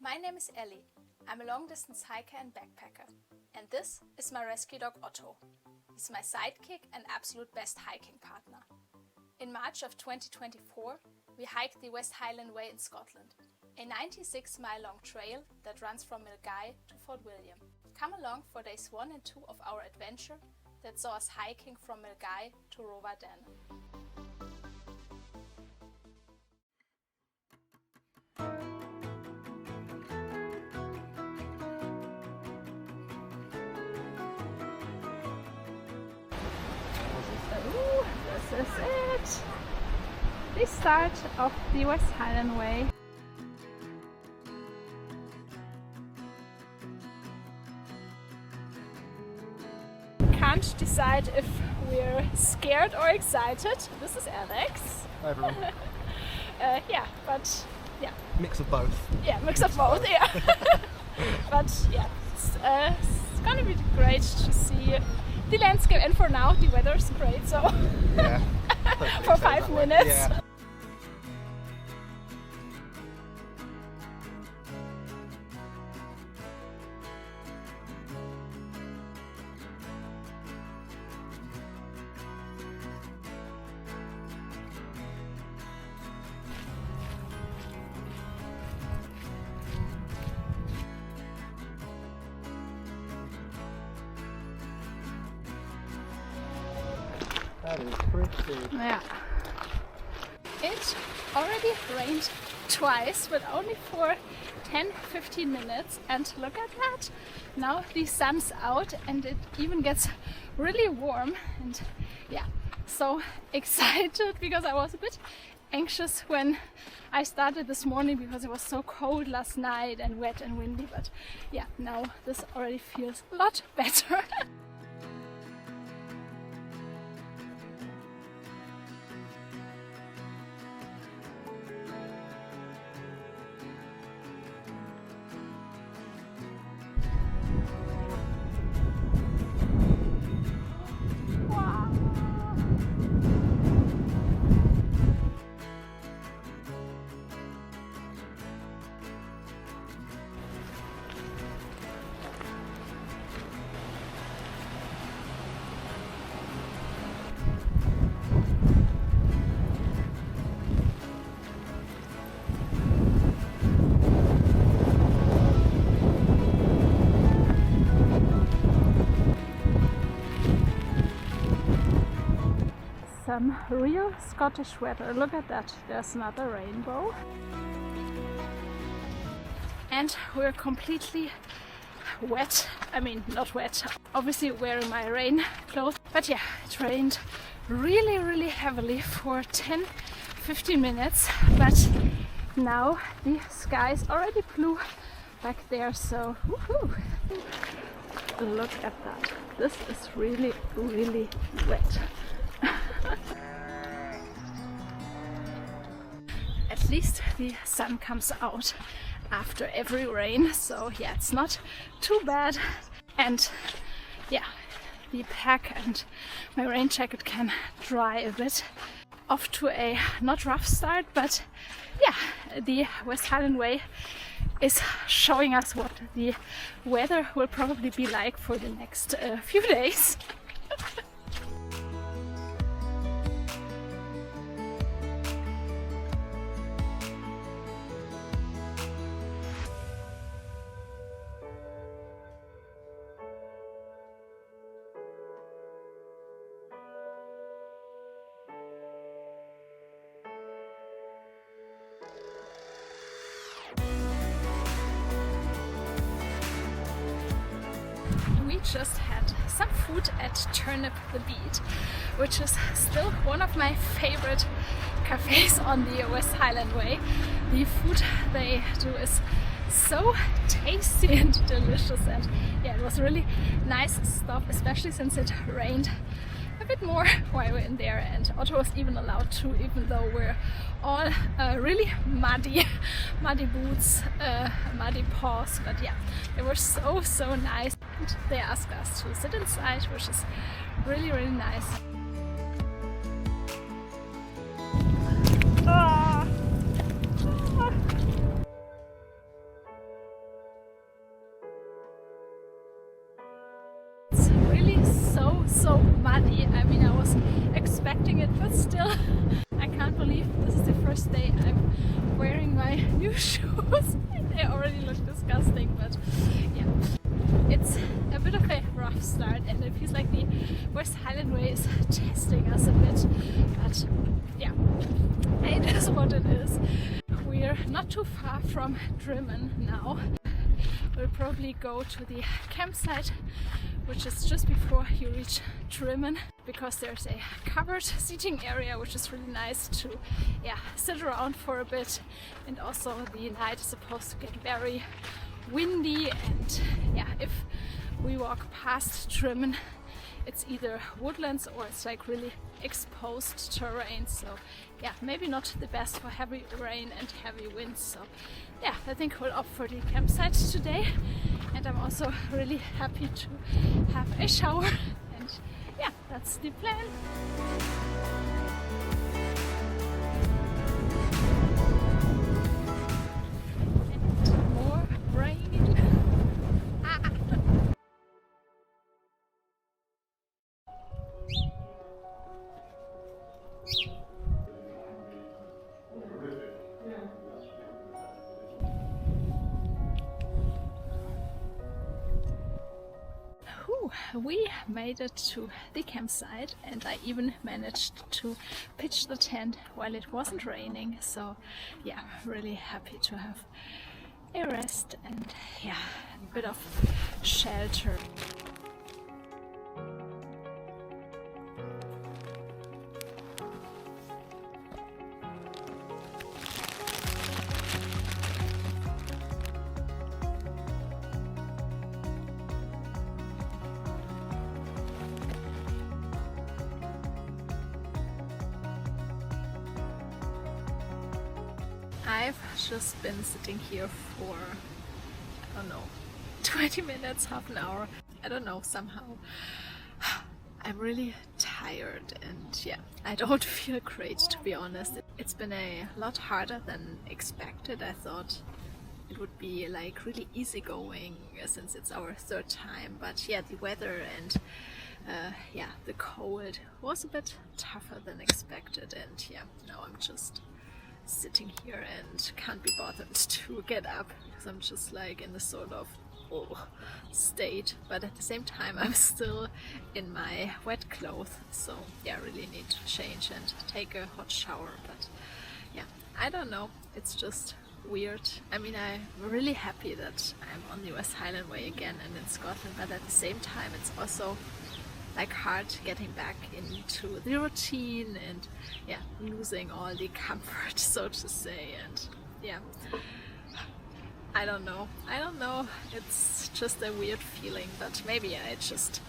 My name is Elli. I'm a long-distance hiker and backpacker. And this is my rescue dog Otto. He's my sidekick and absolute best hiking partner. In March of 2024, we hiked the West Highland Way in Scotland, a 96-mile-long trail that runs from Milngavie to Fort William. Come along for days 1 and 2 of our adventure that saw us hiking from Milngavie to Rowardennan. This is it! The start of the West Highland Way. Can't decide if we're scared or excited. This is Alex. Hi everyone. Mix of both. Yeah, mix of both, yeah. But yeah, it's gonna be great to see the landscape, and for now the weather is great, so yeah, for 5 minutes. Yeah. That is pretty. Yeah. It already rained twice, but only for 10-15 minutes, and look at that. Now the sun's out and it even gets really warm, and yeah, so excited because I was a bit anxious when I started this morning because it was so cold last night and wet and windy, but yeah, now this already feels a lot better. Some real Scottish weather. Look at that, there's another rainbow. And we're completely wet. I mean, not wet, obviously wearing my rain clothes. But yeah, it rained really heavily for 10-15 minutes. But now the sky is already blue back there, so woohoo! Look at that. This is really wet. At least the sun comes out after every rain, so yeah, it's not too bad. And yeah, the pack and my rain jacket can dry a bit. Off to a not rough start, but yeah, the West Highland Way is showing us what the weather will probably be like for the next few days. We just had some food at Turnip the Beat, which is still one of my favorite cafes on the West Highland Way. The food they do is so tasty and delicious, and yeah, it was really nice stop, especially since it rained a bit more while we're in there, and Otto was even allowed to, even though we're all really muddy boots, muddy paws. But yeah, they were so nice, and they asked us to sit inside, which is really nice. so muddy. I mean, I was expecting it, but still, I can't believe this is the first day I'm wearing my new shoes. They already look disgusting, but yeah. It's a bit of a rough start, and it feels like the West Highland Way is testing us a bit, but yeah, it is what it is. We're not too far from Drymen now. We'll probably go to the campsite, which is just before you reach Drymen, because there's a covered seating area which is really nice to sit around for a bit, and also the night is supposed to get very windy, and if we walk past Drymen, it's either woodlands or it's like really exposed terrain, so maybe not the best for heavy rain and heavy winds. So I think we'll opt for the campsite today, and I'm also really happy to have a shower, and that's the plan. And more rain. We made it to the campsite, and I even managed to pitch the tent while it wasn't raining, so really happy to have a rest and a bit of shelter. I've just been sitting here for, I don't know, 20 minutes, half an hour, I don't know, somehow. I'm really tired, and I don't feel great, to be honest. It's been a lot harder than expected. I thought it would be like really easygoing since it's our third time, but the weather and the cold was a bit tougher than expected, and now I'm just sitting here and can't be bothered to get up, because I'm just like in this sort of state, but at the same time I'm still in my wet clothes, so really need to change and take a hot shower. But I don't know, it's just weird. I mean, I'm really happy that I'm on the West Highland Way again and in Scotland, but at the same time it's also like hard getting back into the routine and losing all the comfort, so to say. And I don't know, it's just a weird feeling, but maybe I just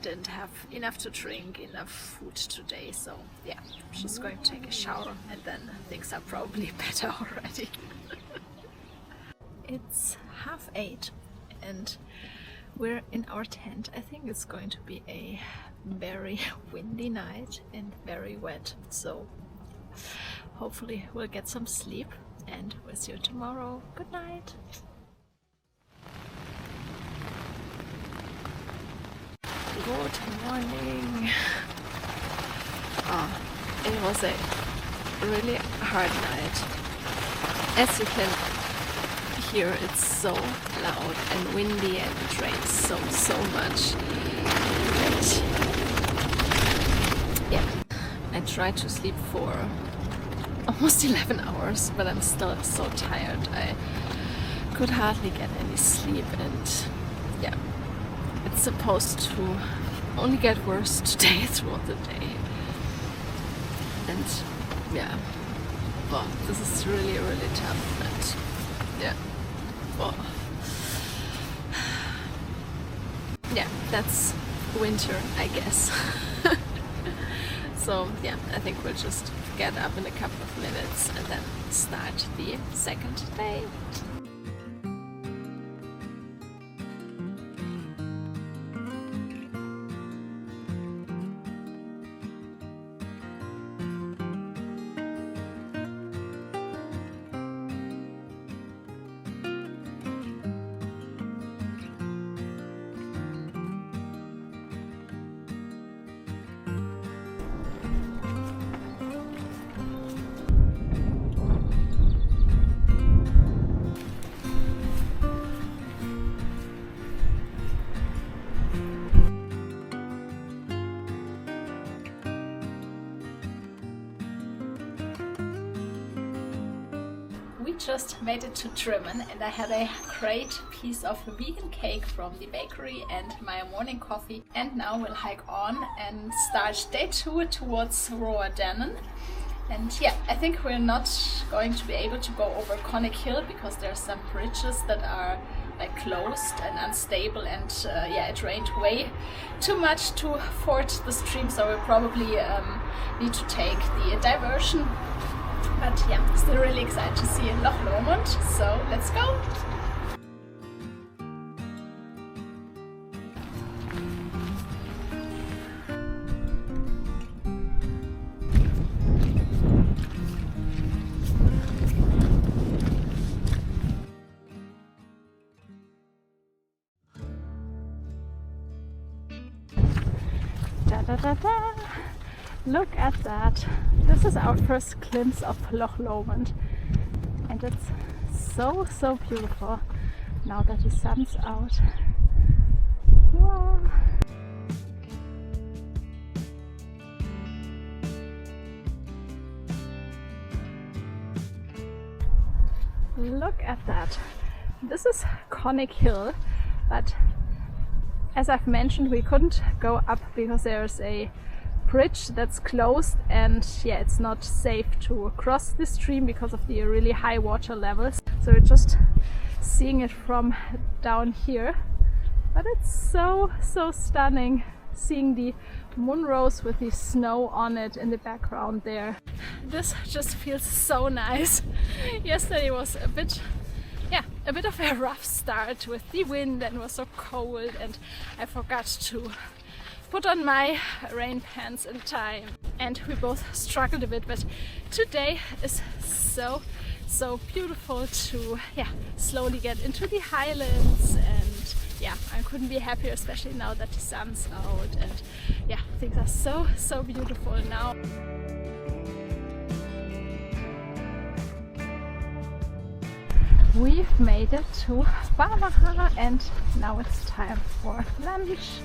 didn't have enough to drink, enough food today, so I'm just going to take a shower and then things are probably better already. It's 8:30 and we're in our tent. I think it's going to be a very windy night and very wet, so hopefully we'll get some sleep, and we'll see you tomorrow. Good night. Good morning. It was a really hard night. As you can hear, it's so loud and windy, and it rains so much. And I tried to sleep for almost 11 hours, but I'm still so tired. I could hardly get any sleep, and it's supposed to only get worse today throughout the day. And this is really tough, and that's winter, I guess. So I think we'll just get up in a couple of minutes and then start the second day. just made it to Drymen and I had a great piece of vegan cake from the bakery and my morning coffee. And now we'll hike on and start day 2 towards Rowardennan. And yeah, I think we're not going to be able to go over Conic Hill because there are some bridges that are like closed and unstable, and yeah, it rained way too much to ford the stream, so we'll probably need to take the diversion. But yeah, still really excited to see Loch Lomond, so let's go! Look at that! This is our first glimpse of Loch Lomond, and it's so beautiful now that the sun's out. Wow. Look at that! This is Conic Hill, but as I've mentioned, we couldn't go up because there's a bridge that's closed, and yeah, it's not safe to cross the stream because of the really high water levels. So we're just seeing it from down here, but it's so stunning seeing the moonrose with the snow on it in the background there. This just feels so nice. Yesterday was a bit of a rough start with the wind and was so cold, and I forgot to put on my rain pants in time and we both struggled a bit, but today is so beautiful to slowly get into the highlands, and yeah, I couldn't be happier, especially now that the sun's out, and yeah, things are so beautiful now. We've made it to Bamaha and now it's time for lunch.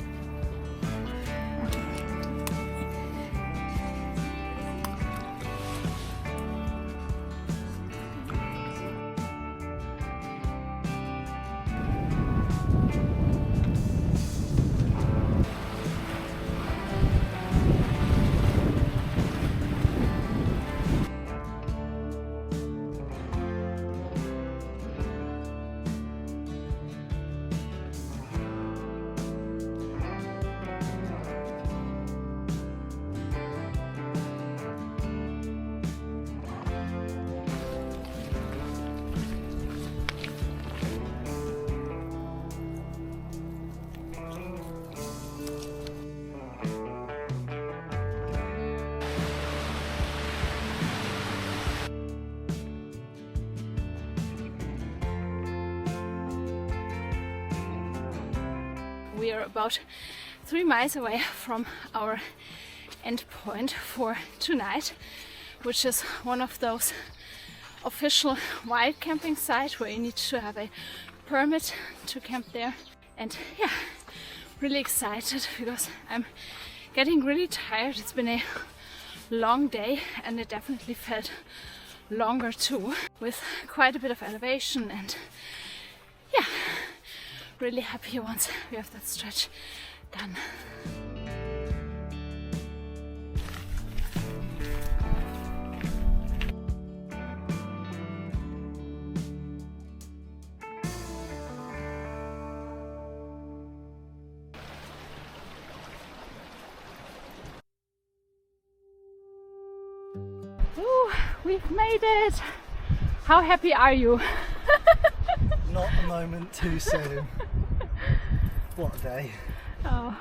We are about 3 miles away from our end point for tonight, which is one of those official wild camping sites where you need to have a permit to camp there. And yeah, really excited because I'm getting really tired. It's been a long day and it definitely felt longer too, with quite a bit of elevation, and yeah, really happy once we have that stretch done. Ooh, we've made it! How happy are you? Not a moment too soon. What a day. Oh.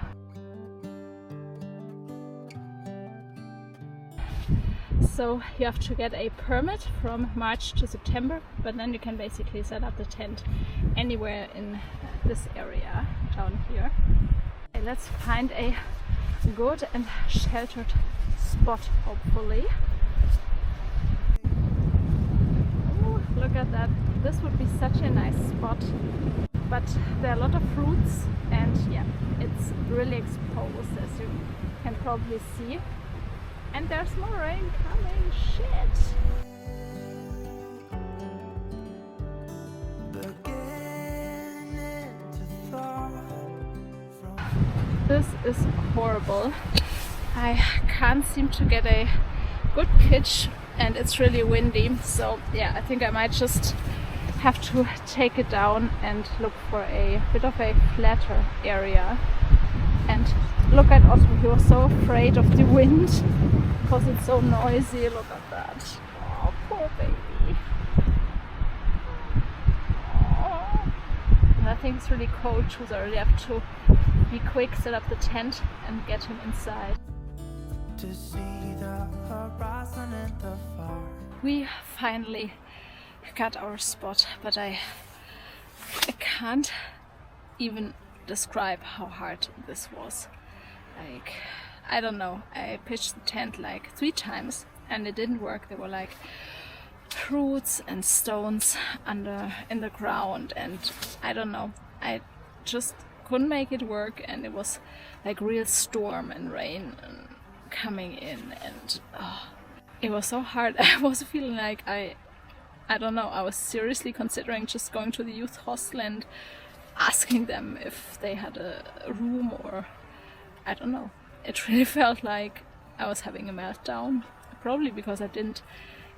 So you have to get a permit from March to September, but then you can basically set up the tent anywhere in this area down here. Okay, let's find a good and sheltered spot, hopefully. Ooh, look at that. This would be such a nice spot. But there are a lot of fruits and yeah, it's really exposed, as you can probably see. And there's more rain coming, shit! this is horrible. I can't seem to get a good pitch and it's really windy, so yeah, I think I might just have to take it down and look for a bit of a flatter area. And look at Otto, he was so afraid of the wind because it's so noisy. Look at that. Oh, poor baby. Oh. And I think it's really cold too, so I really have to be quick, set up the tent and get him inside. To see the horizon in the far. We finally got our spot, but I can't even describe how hard this was. Like, I don't know, I pitched the tent like 3 times and it didn't work. There were like roots and stones in the ground, and I don't know, I just couldn't make it work, and it was like real storm and rain coming in, and it was so hard. I was feeling like I don't know, I was seriously considering just going to the youth hostel and asking them if they had a room, or I don't know. It really felt like I was having a meltdown, probably because I didn't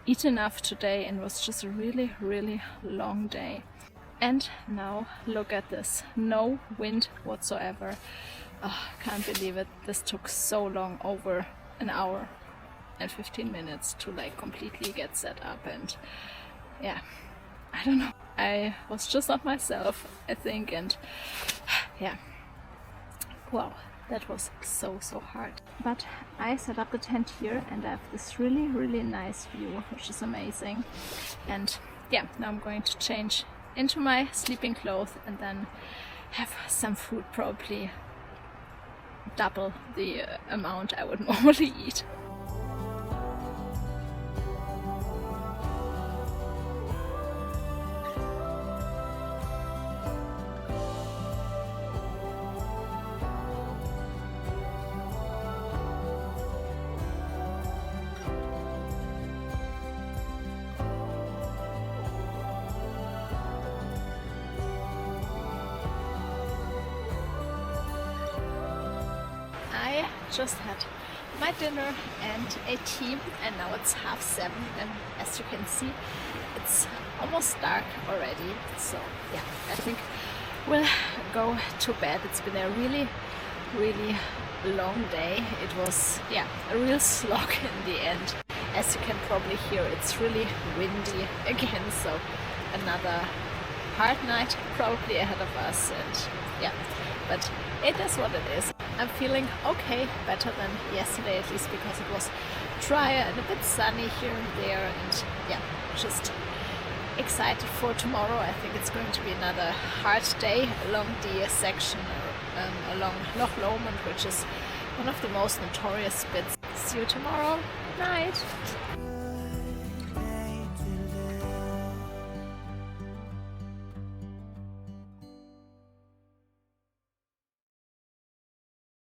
eat enough today and it was just a really, really long day. And now look at this, no wind whatsoever. Can't believe it, this took so long, over an hour and 15 minutes to like completely get set up, and yeah, I don't know, I was just not myself, I think, and yeah, wow, that was so hard. But I set up the tent here and I have this really, really nice view, which is amazing. And yeah, now I'm going to change into my sleeping clothes and then have some food, probably double the amount I would normally eat. I just had my dinner and a tea, and now it's 6:30, and as you can see it's almost dark already, so yeah, I think we'll go to bed. It's been a really, really long day. It was, yeah, a real slog in the end. As you can probably hear, it's really windy again, so another hard night probably ahead of us, and yeah, but it is what it is. I'm feeling okay, better than yesterday at least, because it was drier and a bit sunny here and there, and yeah, just excited for tomorrow. I think it's going to be another hard day along the section along Loch Lomond, which is one of the most notorious bits. See you tomorrow night.